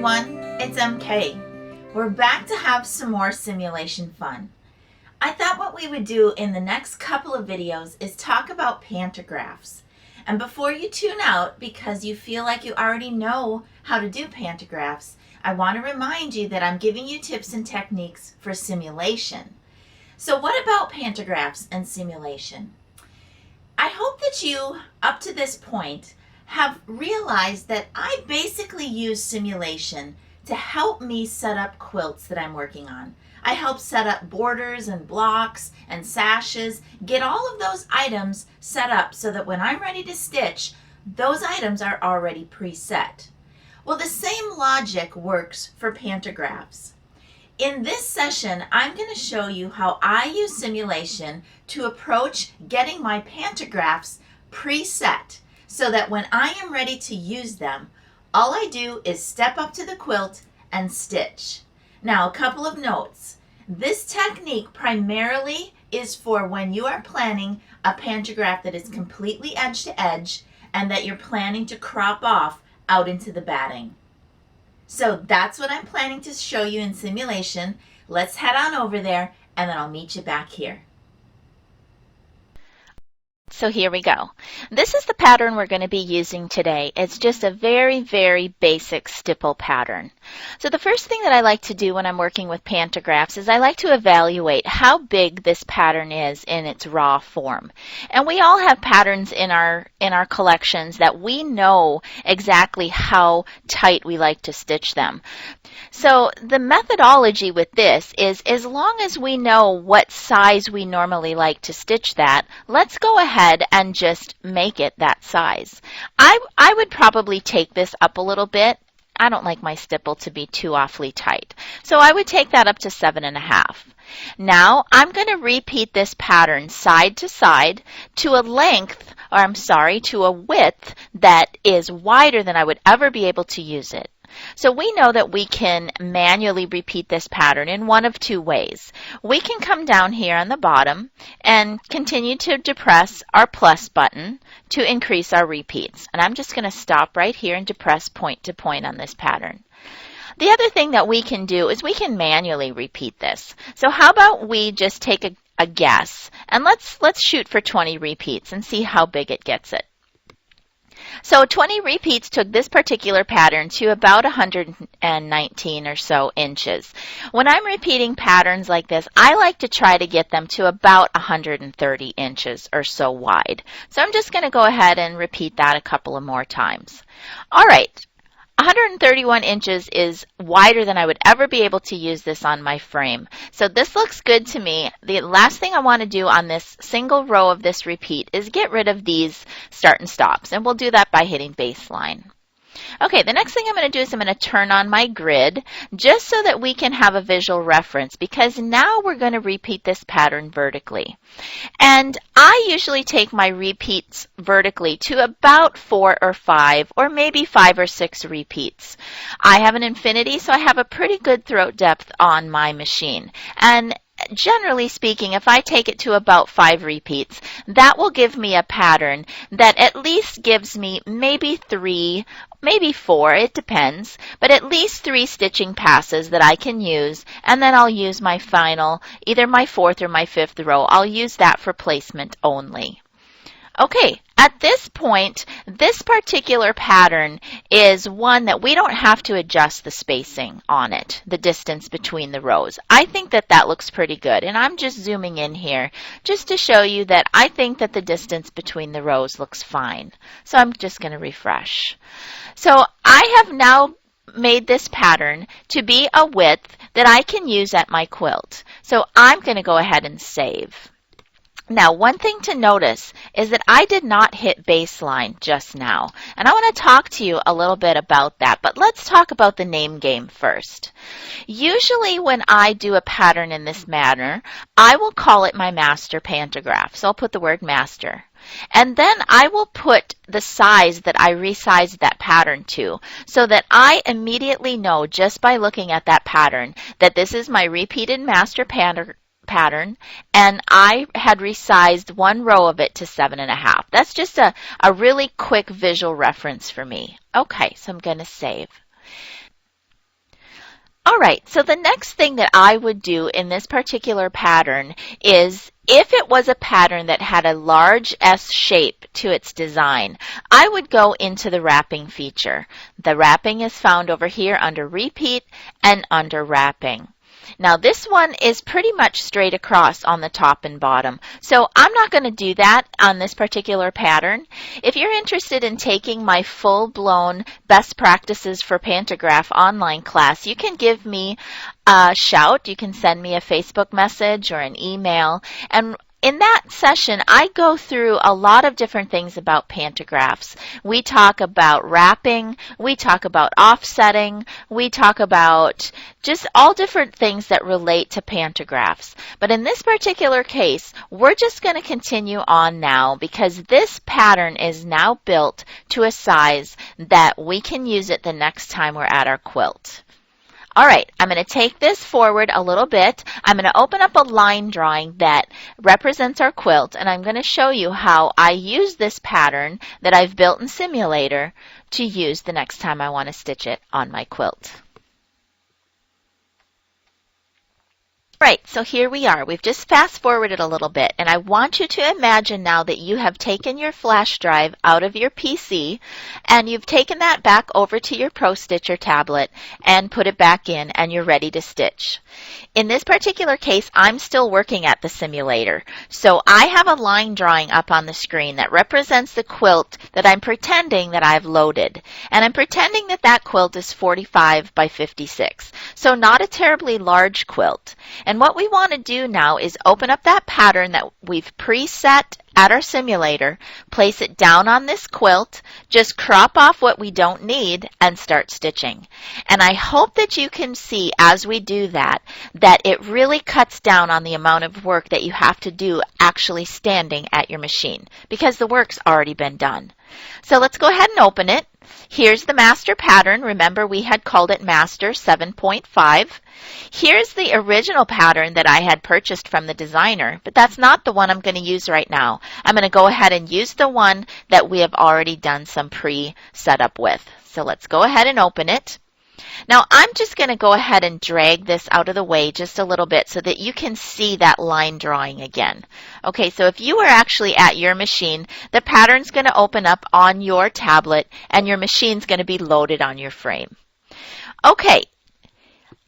everyone, it's MK. We're back to have some more simulation fun. I thought what we would do in the next couple of videos is talk about pantographs. And before you tune out because you feel like you already know how to do pantographs, I want to remind you that I'm giving you tips and techniques for simulation. So what about pantographs and simulation? I hope that you, up to this point, have realized that I basically use simulation to help me set up quilts that I'm working on. I help set up borders and blocks and sashes, get all of those items set up so that when I'm ready to stitch, those items are already preset. Well, the same logic works for pantographs. In this session, I'm going to show you how I use simulation to approach getting my pantographs preset so that when I am ready to use them, all I do is step up to the quilt and stitch. Now, a couple of notes. This technique primarily is for when you are planning a pantograph that is completely edge to edge and that you're planning to crop off out into the batting. So that's what I'm planning to show you in simulation. Let's head on over there and then I'll meet you back here. So here we go. This is the pattern we're going to be using today. It's just a very, very basic stipple pattern. So the first thing that I like to do when I'm working with pantographs is I like to evaluate how big this pattern is in its raw form. And we all have patterns in our collections that we know exactly how tight we like to stitch them. So the methodology with this is as long as we know what size we normally like to stitch that, let's go ahead and just make it that size. I would probably take this up a little bit. I don't like my stipple to be too awfully tight. So I would take that up to 7.5. Now I'm going to repeat this pattern side to side to a length, or I'm sorry, to a width that is wider than I would ever be able to use it. So we know that we can manually repeat this pattern in one of two ways. We can come down here on the bottom and continue to depress our plus button to increase our repeats. And I'm just going to stop right here and depress point to point on this pattern. The other thing that we can do is we can manually repeat this. So how about we just take a guess and let's shoot for 20 repeats and see how big it gets it. So 20 repeats took this particular pattern to about 119 or so inches. When I'm repeating patterns like this, I like to try to get them to about 130 inches or so wide. So I'm just going to go ahead and repeat that a couple of more times. All right. 131 inches is wider than I would ever be able to use this on my frame. So this looks good to me. The last thing I want to do on this single row of this repeat is get rid of these start and stops. And we'll do that by hitting baseline. Okay, the next thing I'm going to do is I'm going to turn on my grid just so that we can have a visual reference because now we're going to repeat this pattern vertically. And I usually take my repeats vertically to about 4 or 5 or maybe 5 or 6 repeats. I have an infinity, so I have a pretty good throat depth on my machine. And generally speaking, if I take it to about 5 repeats, that will give me a pattern that at least gives me maybe 3, maybe 4, it depends, but at least 3 stitching passes that I can use, and then I'll use my final, either my 4th or my 5th row. I'll use that for placement only. Okay, at this point, this particular pattern is one that we don't have to adjust the spacing on it, the distance between the rows. I think that that looks pretty good, and I'm just zooming in here just to show you that I think that the distance between the rows looks fine. So I'm just going to refresh. So I have now made this pattern to be a width that I can use at my quilt. So I'm going to go ahead and save. Now, one thing to notice is that I did not hit baseline just now, and I want to talk to you a little bit about that, but let's talk about the name game first. Usually when I do a pattern in this manner, I will call it my master pantograph, so I'll put the word master. And then I will put the size that I resized that pattern to so that I immediately know just by looking at that pattern that this is my repeated master pattern, and I had resized one row of it to 7.5. That's just a really quick visual reference for me. Okay, so I'm going to save. All right, so the next thing that I would do in this particular pattern is if it was a pattern that had a large S shape to its design, I would go into the wrapping feature. The wrapping is found over here under Repeat and under Wrapping. Now this one is pretty much straight across on the top and bottom, so I'm not going to do that on this particular pattern. If you're interested in taking my full-blown Best Practices for Pantograph online class, you can give me a shout. You can send me a Facebook message or an email, and in that session, I go through a lot of different things about pantographs. We talk about wrapping, we talk about offsetting, we talk about just all different things that relate to pantographs. But in this particular case, we're just going to continue on now because this pattern is now built to a size that we can use it the next time we're at our quilt. All right, I'm going to take this forward a little bit. I'm going to open up a line drawing that represents our quilt, and I'm going to show you how I use this pattern that I've built in Simulator to use the next time I want to stitch it on my quilt. Right, so here we are. We've just fast forwarded a little bit, and I want you to imagine now that you have taken your flash drive out of your PC, and you've taken that back over to your Pro Stitcher tablet and put it back in, and you're ready to stitch. In this particular case, I'm still working at the simulator, so I have a line drawing up on the screen that represents the quilt that I'm pretending that I've loaded, and I'm pretending that that quilt is 45 by 56, so not a terribly large quilt. And what we want to do now is open up that pattern that we've preset at our simulator, place it down on this quilt, just crop off what we don't need, and start stitching. And I hope that you can see as we do that, that it really cuts down on the amount of work that you have to do actually standing at your machine, because the work's already been done. So let's go ahead and open it. Here's the master pattern. Remember, we had called it Master 7.5. Here's the original pattern that I had purchased from the designer, but that's not the one I'm going to use right now. I'm going to go ahead and use the one that we have already done some pre-setup with. So let's go ahead and open it. Now I'm just going to go ahead and drag this out of the way just a little bit so that you can see that line drawing again. Okay, so if you are actually at your machine, the pattern's going to open up on your tablet and your machine's going to be loaded on your frame. Okay,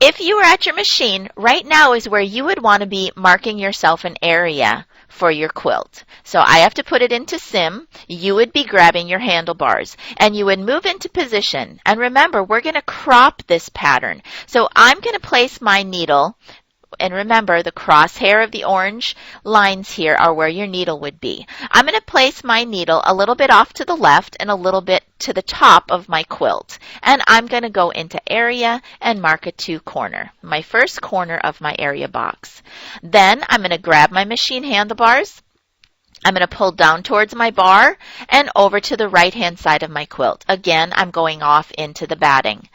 if you are at your machine, right now is where you would want to be marking yourself an area for your quilt. So I have to put it into Sim. You would be grabbing your handlebars and you would move into position. And remember, we're going to crop this pattern. So I'm going to place my needle, and remember the crosshair of the orange lines here are where your needle would be. I'm going to place my needle a little bit off to the left and a little bit to the top of my quilt. And I'm going to go into area and mark a 2 corner, my first corner of my area box. Then I'm going to grab my machine handlebars. I'm going to pull down towards my bar and over to the right-hand side of my quilt. Again, I'm going off into the batting.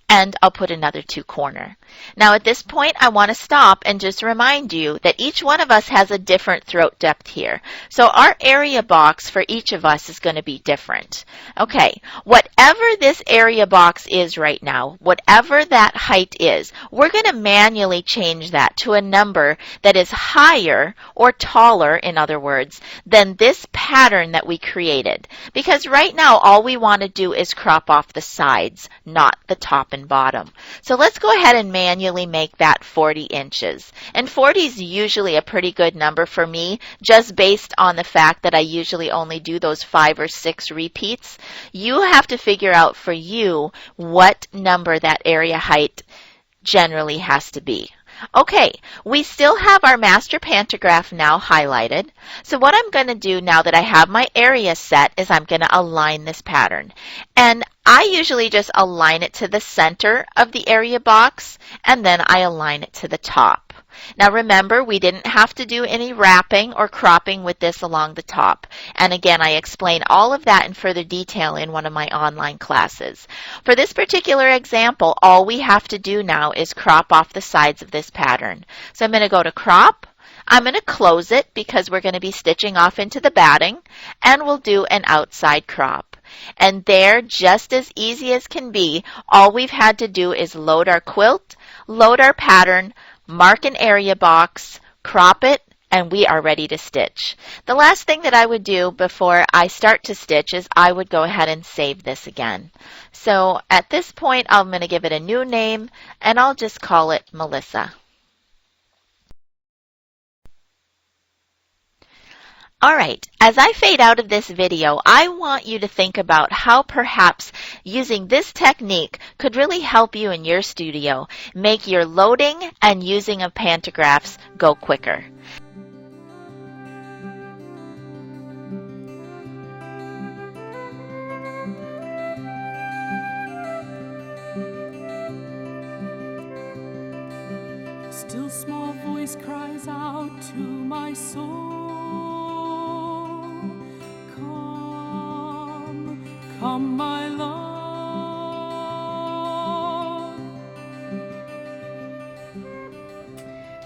And I'll put another 2 corner. Now at this point, I want to stop and just remind you that each one of us has a different throat depth here. So our area box for each of us is going to be different. Okay, whatever this area box is right now, whatever that height is, we're going to manually change that to a number that is higher or taller, in other words, than this pattern that we created. Because right now, all we want to do is crop off the sides, not the top and bottom. So let's go ahead and manually make that 40 inches. And 40 is usually a pretty good number for me, just based on the fact that I usually only do those 5 or 6 repeats. You have to figure out for you what number that area height generally has to be. Okay, we still have our master pantograph now highlighted. So what I'm going to do now that I have my area set is I'm going to align this pattern. And I usually just align it to the center of the area box, and then I align it to the top. Now remember, we didn't have to do any wrapping or cropping with this along the top. And again, I explain all of that in further detail in one of my online classes. For this particular example, all we have to do now is crop off the sides of this pattern. So I'm going to go to crop. I'm going to close it because we're going to be stitching off into the batting, and we'll do an outside crop. And there, just as easy as can be, all we've had to do is load our quilt, load our pattern, mark an area box, crop it, and we are ready to stitch. The last thing that I would do before I start to stitch is I would go ahead and save this again. So at this point, I'm going to give it a new name, and I'll just call it Melissa. All right, as I fade out of this video, I want you to think about how perhaps using this technique could really help you in your studio make your loading and using of pantographs go quicker. Still small voice cries out to my soul, come, come my love.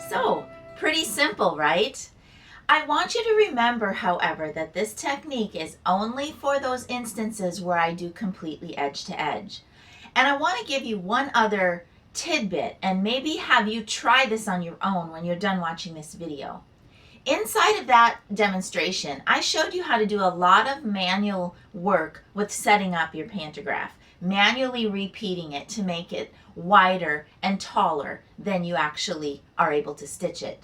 So, pretty simple, right? I want you to remember, however, that this technique is only for those instances where I do completely edge to edge. And I want to give you one other tidbit and maybe have you try this on your own when you're done watching this video. Inside of that demonstration, I showed you how to do a lot of manual work with setting up your pantograph, manually repeating it to make it wider and taller than you actually are able to stitch it.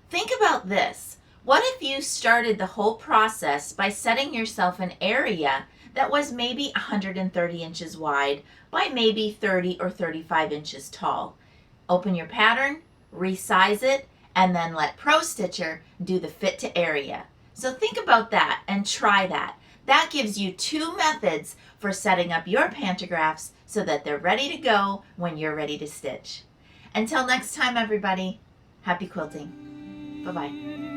Think about this. What if you started the whole process by setting yourself an area that was maybe 130 inches wide by maybe 30 or 35 inches tall? Open your pattern, resize it, and then let Pro Stitcher do the fit to area. So think about that and try that. That gives you two methods for setting up your pantographs so that they're ready to go when you're ready to stitch. Until next time, everybody, happy quilting. Bye-bye.